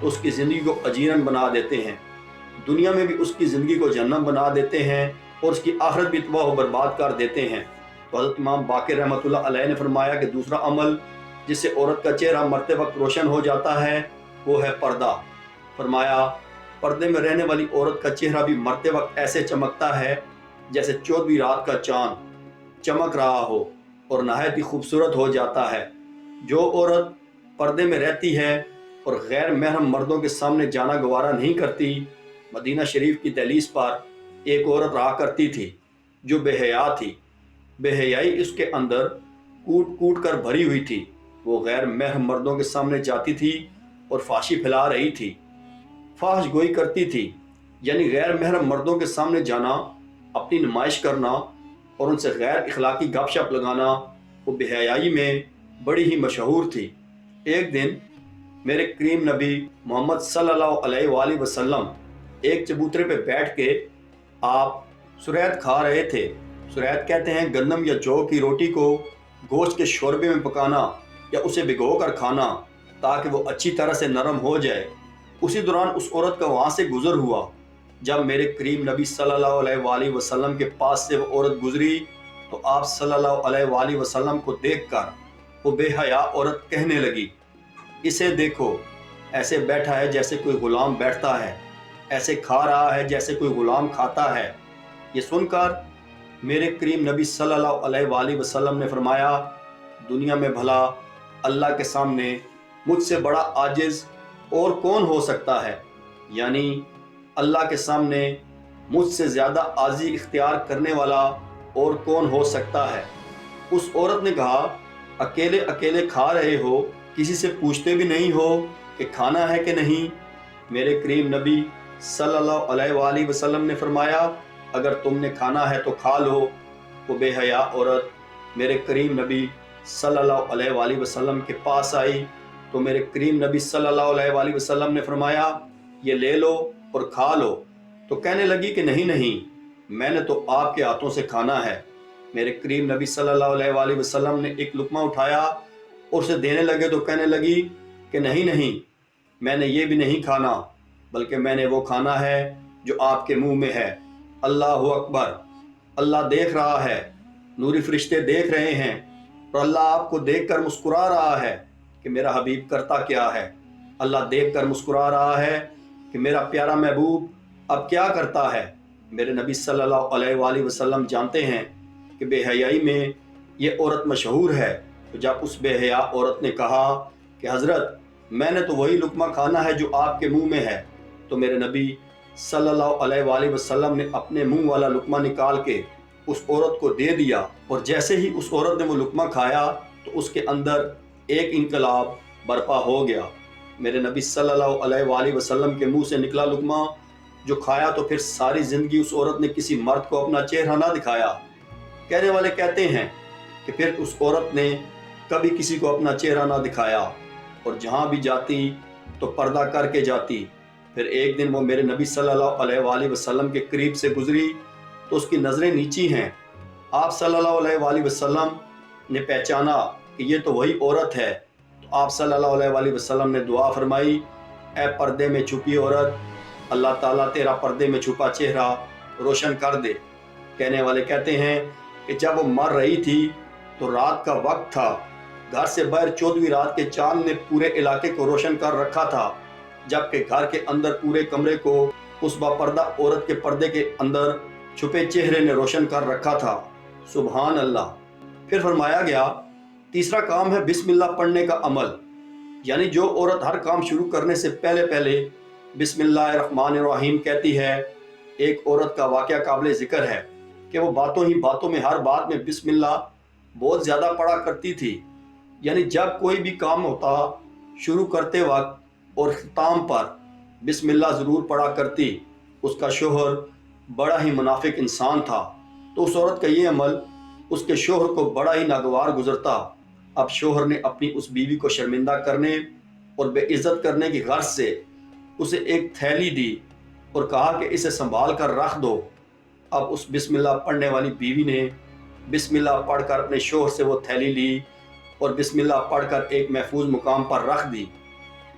تو اس کی زندگی کو اجیرن بنا دیتے ہیں، دنیا میں بھی اس کی زندگی کو جہنم بنا دیتے ہیں اور اس کی آخرت بھی تباہ و برباد کر دیتے ہیں۔ تو حضرت امام باقر رحمۃ اللہ علیہ نے فرمایا کہ دوسرا عمل جس سے عورت کا چہرہ مرتے وقت روشن ہو جاتا ہے وہ ہے پردہ۔ فرمایا پردے میں رہنے والی عورت کا چہرہ بھی مرتے وقت ایسے چمکتا ہے جیسے 14ویں رات کا چاند چمک رہا ہو اور نہایت ہی خوبصورت ہو جاتا ہے۔ جو عورت پردے میں رہتی ہے اور غیر محرم مردوں کے سامنے جانا گوارا نہیں کرتی، مدینہ شریف کی دہلیز پر ایک عورت رہا کرتی تھی جو بے حیا تھی، بے حیائی اس کے اندر کوٹ کوٹ کر بھری ہوئی تھی۔ وہ غیر محرم مردوں کے سامنے جاتی تھی اور فحاشی پھیلا رہی تھی، فحش گوئی کرتی تھی، یعنی غیر محرم مردوں کے سامنے جانا، اپنی نمائش کرنا اور ان سے غیر اخلاقی گپ شپ لگانا وہ بے حیائی میں بڑی ہی مشہور تھی۔ ایک دن میرے کریم نبی محمد صلی اللہ علیہ وآلہ وسلم ایک چبوترے پہ بیٹھ کے آپ سرید کھا رہے تھے۔ سرید کہتے ہیں گندم یا جو کی روٹی کو گوشت کے شوربے میں پکانا یا اسے بھگو کر کھانا تاکہ وہ اچھی طرح سے نرم ہو جائے۔ اسی دوران اس عورت کا وہاں سے گزر ہوا۔ جب میرے کریم نبی صلی اللہ علیہ وآلہ وسلم کے پاس سے وہ عورت گزری تو آپ صلی اللہ علیہ وآلہ وسلم کو دیکھ کر وہ بے حیا عورت کہنے لگی، اسے دیکھو، ایسے بیٹھا ہے جیسے کوئی غلام بیٹھتا ہے، ایسے کھا رہا ہے جیسے کوئی غلام کھاتا ہے۔ یہ سن کر میرے کریم نبی صلی اللہ علیہ وآلہ وسلم نے فرمایا، دنیا میں بھلا اللہ کے سامنے مجھ سے بڑا عاجز اور کون ہو سکتا ہے؟ یعنی اللہ کے سامنے مجھ سے زیادہ عاجزی اختیار کرنے والا اور کون ہو سکتا ہے؟ اس عورت نے کہا، اکیلے اکیلے کھا رہے ہو، کسی سے پوچھتے بھی نہیں ہو کہ کھانا ہے کہ نہیں؟ میرے کریم نبی صلی اللہ علیہ وآلہ وسلم نے فرمایا، اگر تم نے کھانا ہے تو کھا لو۔ وہ بے حیا عورت میرے کریم نبی صلی اللہ علیہ وآلہ وسلم کے پاس آئی تو میرے کریم نبی صلی اللہ علیہ وآلہ وسلم نے فرمایا، یہ لے لو اور کھا لو۔ تو کہنے لگی کہ نہیں نہیں، میں نے تو آپ کے ہاتھوں سے کھانا ہے۔ میرے کریم نبی صلی اللہ علیہ وآلہ وسلم نے ایک لقمہ اٹھایا اور اسے دینے لگے تو کہنے لگی کہ نہیں نہیں، میں نے یہ بھی نہیں کھانا، بلکہ میں نے وہ کھانا ہے جو آپ کے منہ میں ہے۔ اللہ اکبر! اللہ دیکھ رہا ہے، نوری فرشتے دیکھ رہے ہیں، اور اللہ آپ کو دیکھ کر مسکرا رہا ہے کہ میرا حبیب کرتا کیا ہے۔ اللہ دیکھ کر مسکرا رہا ہے کہ میرا پیارا محبوب اب کیا کرتا ہے۔ میرے نبی صلی اللہ علیہ وآلہ وسلم جانتے ہیں کہ بے حیائی میں یہ عورت مشہور ہے۔ تو جب اس بے حیا عورت نے کہا کہ حضرت میں نے تو وہی لقمہ کھانا ہے جو آپ کے منہ میں ہے، تو میرے نبی صلی اللہ علیہ وآلہ وسلم نے اپنے منہ والا لقمہ نکال کے اس عورت کو دے دیا، اور جیسے ہی اس عورت نے وہ لقمہ کھایا تو اس کے اندر ایک انقلاب برپا ہو گیا۔ میرے نبی صلی اللہ علیہ وآلہ وسلم کے منہ سے نکلا لقمہ جو کھایا تو پھر ساری زندگی اس عورت نے کسی مرد کو اپنا چہرہ نہ دکھایا۔ کہنے والے کہتے ہیں کہ پھر اس عورت نے کبھی کسی کو اپنا چہرہ نہ دکھایا اور جہاں بھی جاتی تو پردہ کر کے جاتی۔ پھر ایک دن وہ میرے نبی صلی اللہ علیہ وآلہ وسلم کے قریب سے گزری تو اس کی نظریں نیچی ہیں۔ آپ صلی اللہ علیہ وآلہ وسلم نے پہچانا کہ یہ تو وہی عورت ہے، تو آپ صلی اللہ علیہ وآلہ وسلم نے دعا فرمائی، اے پردے میں چھپی عورت، اللہ تعالیٰ تیرا پردے میں چھپا چہرہ روشن کر دے۔ کہنے والے کہتے ہیں کہ جب وہ مر رہی تھی تو رات کا وقت تھا، گھر سے باہر 14ویں رات کے چاند نے پورے علاقے کو روشن کر رکھا تھا، جبکہ گھر کے اندر پورے کمرے کو اس با پردہ عورت کے پردے کے اندر چھپے چہرے نے روشن کر رکھا تھا۔ سبحان اللہ! پھر فرمایا گیا تیسرا کام ہے بسم اللہ پڑھنے کا عمل، یعنی جو عورت ہر کام شروع کرنے سے پہلے پہلے بسم اللہ الرحمن الرحیم کہتی ہے۔ ایک عورت کا واقعہ قابل ذکر ہے کہ وہ باتوں ہی باتوں میں ہر بات میں بسم اللہ بہت زیادہ پڑھا کرتی تھی، یعنی جب کوئی بھی کام ہوتا شروع کرتے وقت اور اختتام پر بسم اللہ ضرور پڑھا کرتی۔ اس کا شوہر بڑا ہی منافق انسان تھا، تو اس عورت کا یہ عمل اس کے شوہر کو بڑا ہی ناگوار گزرتا۔ اب شوہر نے اپنی اس بیوی کو شرمندہ کرنے اور بے عزت کرنے کی غرض سے اسے ایک تھیلی دی اور کہا کہ اسے سنبھال کر رکھ دو۔ اب اس بسم اللہ پڑھنے والی بیوی نے بسم اللہ پڑھ کر اپنے شوہر سے وہ تھیلی لی اور بسم اللہ پڑھ کر ایک محفوظ مقام پر رکھ دی۔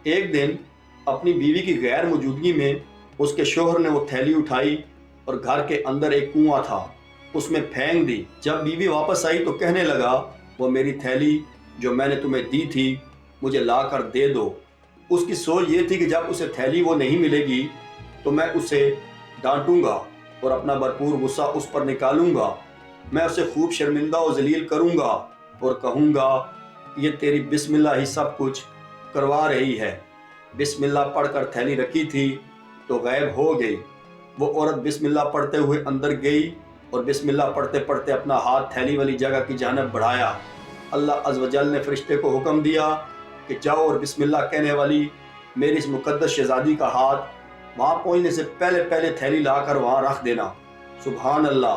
ایک دن اپنی بیوی کی غیر موجودگی میں اس کے شوہر نے وہ تھیلی اٹھائی اور گھر کے اندر ایک کنواں تھا اس میں پھینک دی۔ جب بیوی واپس آئی تو کہنے لگا، وہ میری تھیلی جو میں نے تمہیں دی تھی مجھے لا کر دے دو۔ اس کی سوچ یہ تھی کہ جب اسے تھیلی وہ نہیں ملے گی تو میں اسے ڈانٹوں گا اور اپنا بھرپور غصہ اس پر نکالوں گا۔ میں اسے خوب شرمندہ و ذلیل کروں گا اور کہوں گا کہ یہ تیری بسم اللہ ہی سب کچھ کروا رہی ہے۔ بسم اللہ پڑھ کر تھیلی رکھی تھی تو غائب ہو گئی۔ وہ عورت بسم اللہ پڑھتے ہوئے اندر گئی اور بسم اللہ پڑھتے پڑھتے اپنا ہاتھ تھیلی والی جگہ کی جانب بڑھایا۔ اللہ عز و جل نے فرشتے کو حکم دیا کہ جاؤ اور بسم اللہ کہنے والی میری اس مقدس شہزادی کا ہاتھ وہاں پہنچنے سے پہلے پہلے تھیلی لا کر وہاں رکھ دینا۔ سبحان اللہ!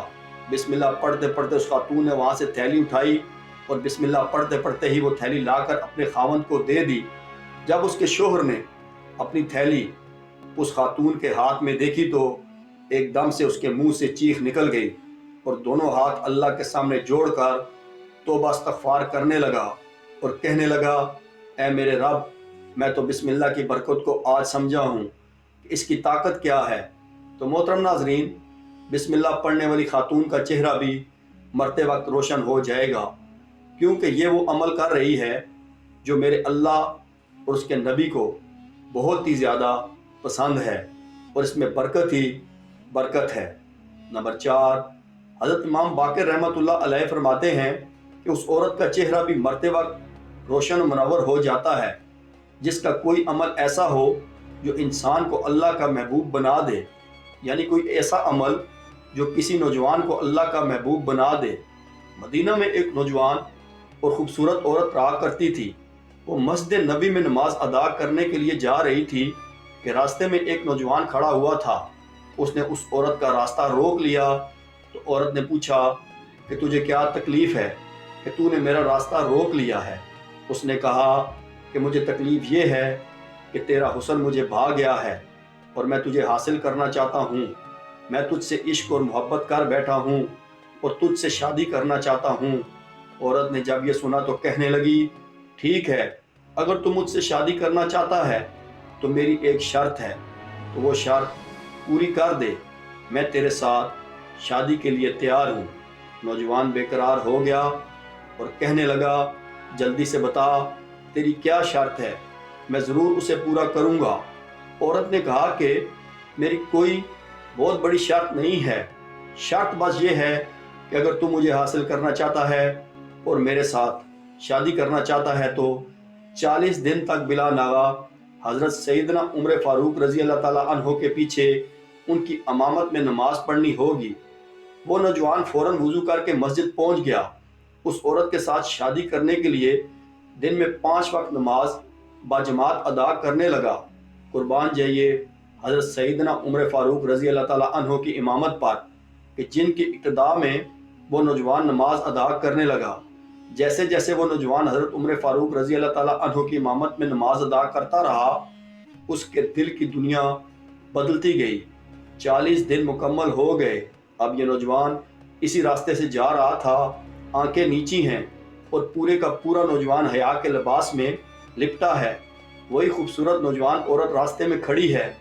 بسم اللہ پڑھتے پڑھتے اس خاتون نے وہاں سے تھیلی اٹھائی اور بسم اللہ پڑھتے پڑھتے ہی وہ تھیلی لا کر اپنے خاوند کو دے دی۔ جب اس کے شوہر نے اپنی تھیلی اس خاتون کے ہاتھ میں دیکھی تو ایک دم سے اس کے منہ سے چیخ نکل گئی اور دونوں ہاتھ اللہ کے سامنے جوڑ کر توبہ استغفار کرنے لگا اور کہنے لگا، اے میرے رب، میں تو بسم اللہ کی برکت کو آج سمجھا ہوں کہ اس کی طاقت کیا ہے۔ تو محترم ناظرین، بسم اللہ پڑھنے والی خاتون کا چہرہ بھی مرتے وقت روشن ہو جائے گا، کیونکہ یہ وہ عمل کر رہی ہے جو میرے اللہ اور اس کے نبی کو بہت ہی زیادہ پسند ہے اور اس میں برکت ہی برکت ہے۔ نمبر 4، حضرت امام باقر رحمۃ اللہ علیہ فرماتے ہیں کہ اس عورت کا چہرہ بھی مرتے وقت روشن و منور ہو جاتا ہے جس کا کوئی عمل ایسا ہو جو انسان کو اللہ کا محبوب بنا دے، یعنی کوئی ایسا عمل جو کسی نوجوان کو اللہ کا محبوب بنا دے۔ مدینہ میں ایک نوجوان اور خوبصورت عورت رہا کرتی تھی۔ وہ مسجد نبی میں نماز ادا کرنے کے لیے جا رہی تھی کہ راستے میں ایک نوجوان کھڑا ہوا تھا۔ اس نے اس عورت کا راستہ روک لیا تو عورت نے پوچھا کہ تجھے کیا تکلیف ہے کہ تو نے میرا راستہ روک لیا ہے؟ اس نے کہا کہ مجھے تکلیف یہ ہے کہ تیرا حسن مجھے بھا گیا ہے اور میں تجھے حاصل کرنا چاہتا ہوں۔ میں تجھ سے عشق اور محبت کر بیٹھا ہوں اور تجھ سے شادی کرنا چاہتا ہوں۔ عورت نے جب یہ سنا تو کہنے لگی، ٹھیک ہے، اگر تم مجھ سے شادی کرنا چاہتا ہے تو میری ایک شرط ہے، تو وہ شرط پوری کر دے، میں تیرے ساتھ شادی کے لیے تیار ہوں۔ نوجوان بے قرار ہو گیا اور کہنے لگا، جلدی سے بتا تیری کیا شرط ہے، میں ضرور اسے پورا کروں گا۔ عورت نے کہا کہ میری کوئی بہت بڑی شرط نہیں ہے، شرط بس یہ ہے کہ اگر تو مجھے حاصل کرنا چاہتا ہے اور میرے ساتھ شادی کرنا چاہتا ہے تو 40 دن تک بلا ناغہ حضرت سیدنا عمر فاروق رضی اللہ تعالیٰ عنہ کے پیچھے ان کی امامت میں نماز پڑھنی ہوگی۔ وہ نوجوان فوراً وضو کر کے مسجد پہنچ گیا۔ اس عورت کے ساتھ شادی کرنے کے لیے دن میں 5 وقت نماز باجماعت ادا کرنے لگا۔ قربان جائیے حضرت سیدنا عمر فاروق رضی اللہ تعالیٰ عنہ کی امامت پر کہ جن کی اقتداء میں وہ نوجوان نماز ادا کرنے لگا۔ جیسے جیسے وہ نوجوان حضرت عمر فاروق رضی اللہ تعالیٰ عنہ کی امامت میں نماز ادا کرتا رہا، اس کے دل کی دنیا بدلتی گئی۔ 40 دن مکمل ہو گئے۔ اب یہ نوجوان اسی راستے سے جا رہا تھا، آنکھیں نیچی ہیں اور پورے کا پورا نوجوان حیا کے لباس میں لپٹا ہے۔ وہی خوبصورت نوجوان عورت راستے میں کھڑی ہے،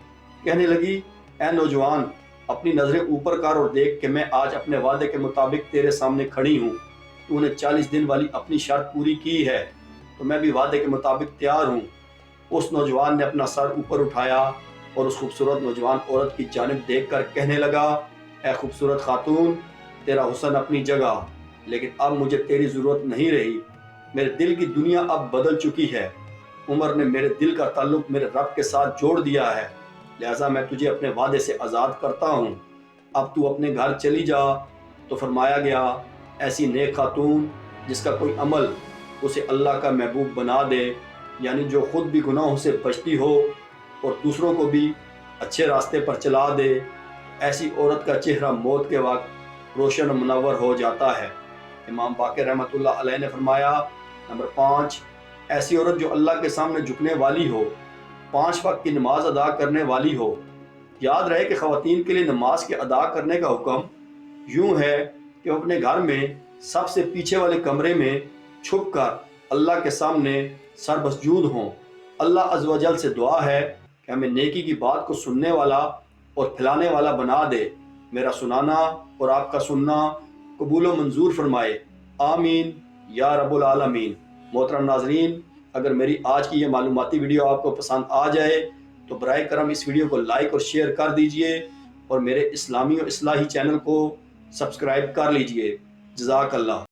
کہنے لگی، اے نوجوان، اپنی نظریں اوپر کر اور دیکھ کہ میں آج اپنے وعدے کے مطابق تیرے سامنے کھڑی ہوں۔ تو نے 40 دن والی اپنی شرط پوری کی ہے تو میں بھی وعدے کے مطابق تیار ہوں۔ اس نوجوان نے اپنا سر اوپر اٹھایا اور اس خوبصورت نوجوان عورت کی جانب دیکھ کر کہنے لگا، اے خوبصورت خاتون، تیرا حسن اپنی جگہ، لیکن اب مجھے تیری ضرورت نہیں رہی۔ میرے دل کی دنیا اب بدل چکی ہے۔ عمر نے میرے دل کا تعلق میرے رب کے ساتھ جوڑ دیا ہے، لہٰذا میں تجھے اپنے وعدے سے آزاد کرتا ہوں۔ اب تو اپنے گھر چلی جا۔ تو فرمایا گیا، ایسی نیک خاتون جس کا کوئی عمل اسے اللہ کا محبوب بنا دے، یعنی جو خود بھی گناہوں سے بچتی ہو اور دوسروں کو بھی اچھے راستے پر چلا دے، ایسی عورت کا چہرہ موت کے وقت روشن و منور ہو جاتا ہے۔ امام باقر رحمۃ اللہ علیہ نے فرمایا، نمبر 5، ایسی عورت جو اللہ کے سامنے جھکنے والی ہو، 5 وقت کی نماز ادا کرنے والی ہو۔ یاد رہے کہ خواتین کے لیے نماز کے ادا کرنے کا حکم یوں ہے کہ وہ اپنے گھر میں سب سے پیچھے والے کمرے میں چھپ کر اللہ کے سامنے سر مسجود ہوں۔ اللہ عز و جل سے دعا ہے کہ ہمیں نیکی کی بات کو سننے والا اور پھیلانے والا بنا دے۔ میرا سنانا اور آپ کا سننا قبول و منظور فرمائے، آمین یا رب العالمین۔ محترم ناظرین، اگر میری آج کی یہ معلوماتی ویڈیو آپ کو پسند آ جائے تو برائے کرم اس ویڈیو کو لائک اور شیئر کر دیجئے اور میرے اسلامی و اصلاحی چینل کو سبسکرائب کر لیجئے۔ جزاک اللہ۔